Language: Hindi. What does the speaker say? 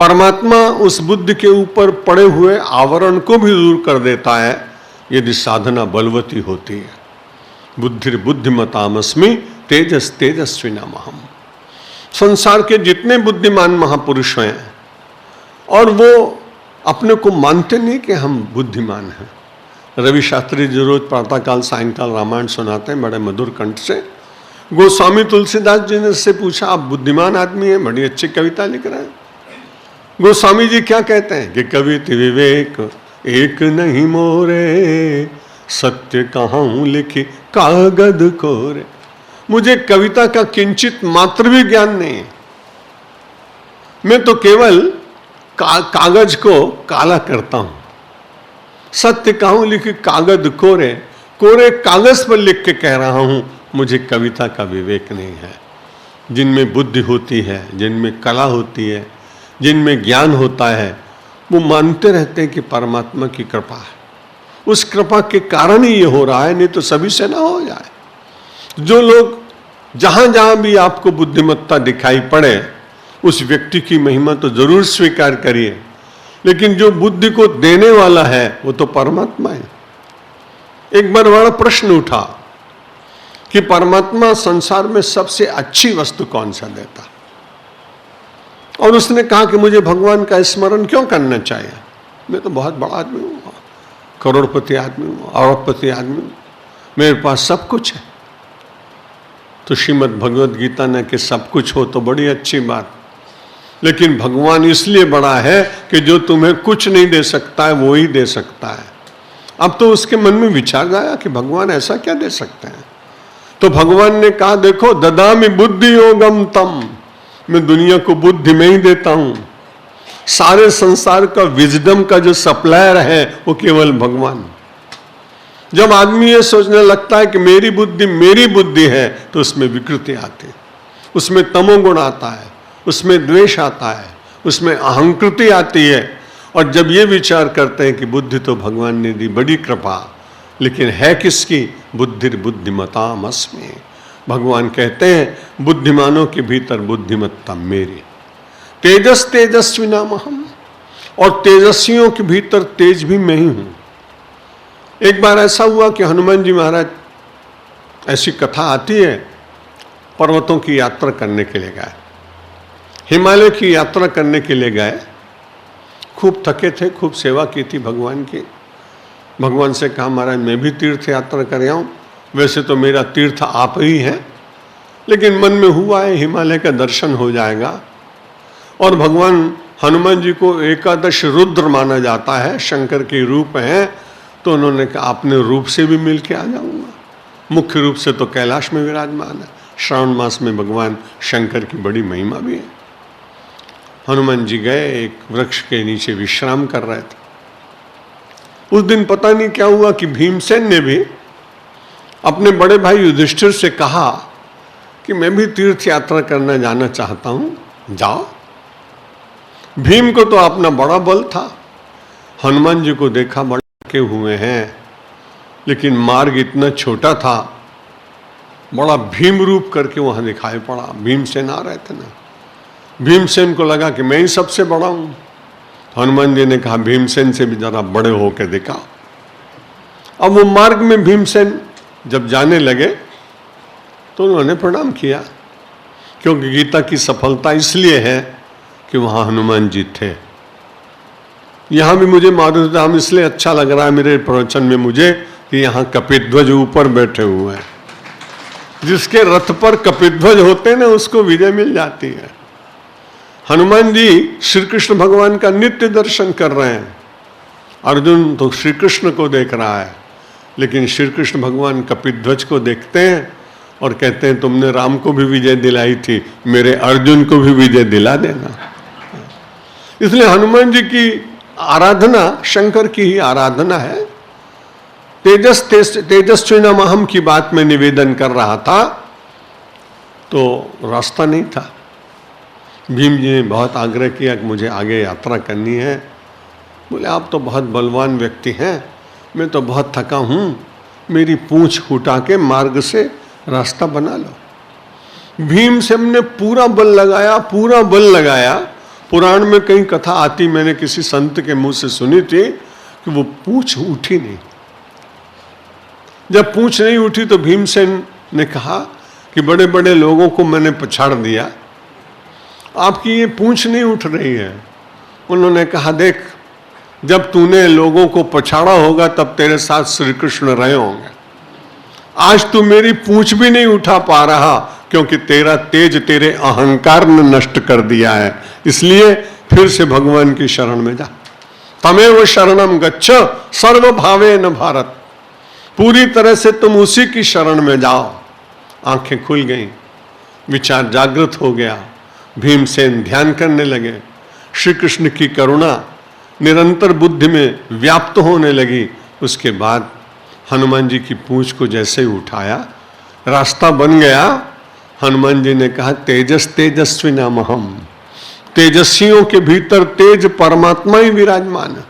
परमात्मा उस बुद्धि के ऊपर पड़े हुए आवरण को भी दूर कर देता है यदि साधना बलवती होती है। बुद्धिर बुद्धिमतामस्मि तेजस तेजस्विनामहम्। संसार के जितने बुद्धिमान महापुरुष हैं और वो अपने को मानते नहीं कि हम बुद्धिमान हैं। रवि शास्त्री जी रोज प्रातःकाल सायंकाल रामायण सुनाते हैं बड़े मधुर कंठ से। गोस्वामी तुलसीदास जी ने से पूछा, आप बुद्धिमान आदमी हैं, बड़ी अच्छी कविता लिख रहे हैं। गोस्वामी जी क्या कहते हैं कि कवित विवेक एक नहीं मोरे, सत्य कहाऊं लिखी कागद कोरे। मुझे कविता का किंचित मात्र भी ज्ञान नहीं है। मैं तो केवल कागज को काला करता हूं। सत्य कहूं लिखी कागज कोरे, कोरे कागज पर लिख के कह रहा हूं मुझे कविता का विवेक नहीं है। जिनमें बुद्धि होती है, जिनमें कला होती है, जिनमें ज्ञान होता है, वो मानते रहते हैं कि परमात्मा की कृपा है। उस कृपा के कारण ही ये हो रहा है, नहीं तो सभी से ना हो जाए। जो लोग जहां जहां भी आपको बुद्धिमत्ता दिखाई पड़े उस व्यक्ति की महिमा तो जरूर स्वीकार करिए, लेकिन जो बुद्धि को देने वाला है वो तो परमात्मा है। एक बार बड़ा प्रश्न उठा कि परमात्मा संसार में सबसे अच्छी वस्तु कौन सा देता, और उसने कहा कि मुझे भगवान का स्मरण क्यों करना चाहिए। मैं तो बहुत बड़ा आदमी हूँ, करोड़पति आदमी हूँ, अरबपति आदमी हूँ, मेरे पास सब कुछ है। तो श्रीमद् भगवद गीता ने कि सब कुछ हो तो बड़ी अच्छी बात, लेकिन भगवान इसलिए बड़ा है कि जो तुम्हें कुछ नहीं दे सकता है वो ही दे सकता है। अब तो उसके मन में विचार आया कि भगवान ऐसा क्या दे सकते हैं। तो भगवान ने कहा, देखो ददामि बुद्धि योगम तम, मैं दुनिया को बुद्धि में ही देता हूं। सारे संसार का विजडम का जो सप्लायर है वो केवल भगवान। जब आदमी ये सोचने लगता है कि मेरी बुद्धि है तो उसमें विकृति आती है, उसमें तमोगुण आता है, उसमें द्वेष आता है, उसमें अहंकृति आती है। और जब ये विचार करते हैं कि बुद्धि तो भगवान ने दी, बड़ी कृपा, लेकिन है किसकी? बुद्धिर बुद्धिमतामस्मि। भगवान कहते हैं बुद्धिमानों के भीतर बुद्धिमत्ता मेरी। तेजस तेजस्विनामहम्, और तेजस्वियों के भीतर तेज भी मैं ही हूं। एक बार ऐसा हुआ कि हनुमान जी महाराज, ऐसी कथा आती है, पर्वतों की यात्रा करने के लिए गए, हिमालय की यात्रा करने के लिए गए। खूब थके थे, खूब सेवा की थी भगवान की। भगवान से कहा, महाराज मैं भी तीर्थ यात्रा कर आऊं, वैसे तो मेरा तीर्थ आप ही हैं, लेकिन मन में हुआ है हिमालय का दर्शन हो जाएगा। और भगवान हनुमान जी को एकादश रुद्र माना जाता है, शंकर के रूप हैं, तो उन्होंने कहा अपने रूप से भी मिल के आ जाऊंगा। मुख्य रूप से तो कैलाश में विराजमान है। श्रावण मास में भगवान शंकर की बड़ी महिमा भी है। हनुमान जी गए, एक वृक्ष के नीचे विश्राम कर रहे थे। उस दिन पता नहीं क्या हुआ कि भीमसेन ने भी अपने बड़े भाई युधिष्ठिर से कहा कि मैं भी तीर्थ यात्रा करना जाना चाहता हूं, जाओ। भीम को तो अपना बड़ा बल था, हनुमान जी को देखा बड़े के हुए हैं, लेकिन मार्ग इतना छोटा था, बड़ा भीम रूप करके वहां दिखाई पड़ा। भीमसेन आ रहे थे ना, भीमसेन को लगा कि मैं ही सबसे बड़ा हूं। हनुमान जी ने कहा भीमसेन से भी जरा बड़े होकर दिखाओ। अब वो मार्ग में भीमसेन जब जाने लगे तो उन्होंने प्रणाम किया, क्योंकि गीता की सफलता इसलिए है कि वहां हनुमान जी थे। यहां भी मुझे मारुति धाम इसलिए अच्छा लग रहा है मेरे प्रवचन में मुझे कि यहां कपिध्वज ऊपर बैठे हुए हैं। जिसके रथ पर कपिध्वज होते हैं ना, उसको विजय मिल जाती है। हनुमान जी श्री कृष्ण भगवान का नित्य दर्शन कर रहे हैं। अर्जुन तो श्री कृष्ण को देख रहा है, लेकिन श्री कृष्ण भगवान कपिध्वज को देखते हैं और कहते हैं तुमने राम को भी विजय दिलाई थी, मेरे अर्जुन को भी विजय दिला देना। इसलिए हनुमान जी की आराधना शंकर की ही आराधना है। तेजस्विनामहम् की बात में निवेदन कर रहा था तो रास्ता नहीं था। भीम जी ने बहुत आग्रह किया कि मुझे आगे यात्रा करनी है। बोले आप तो बहुत बलवान व्यक्ति हैं, मैं तो बहुत थका हूँ, मेरी पूंछ उठा के मार्ग से रास्ता बना लो। भीम से हमने पूरा बल लगाया पुराण में कहीं कथा आती, मैंने किसी संत के मुंह से सुनी थी कि वो पूंछ उठी नहीं। जब पूंछ नहीं उठी तो भीमसेन ने कहा कि बड़े बड़े लोगों को मैंने पछाड़ दिया, आपकी ये पूंछ नहीं उठ रही है। उन्होंने कहा, देख, जब तूने लोगों को पछाड़ा होगा तब तेरे साथ श्री कृष्ण रहे होंगे। आज तू मेरी पूंछ भी नहीं उठा पा रहा क्योंकि तेरा तेज तेरे अहंकार ने नष्ट कर दिया है। इसलिए फिर से भगवान की शरण में जा। तमेव शरणम गच्छ सर्वभावेन भारत। पूरी तरह से तुम उसी की शरण में जाओ। आंखें खुल गईं, विचार जागृत हो गया। भीमसेन ध्यान करने लगे। श्री कृष्ण की करुणा निरंतर बुद्धि में व्याप्त होने लगी। उसके बाद हनुमान जी की पूंछ को जैसे ही उठाया, रास्ता बन गया। हनुमान जी ने कहा, तेजस तेजस्वी नाम हम। तेजस्वियों के भीतर तेज परमात्मा ही विराजमान है।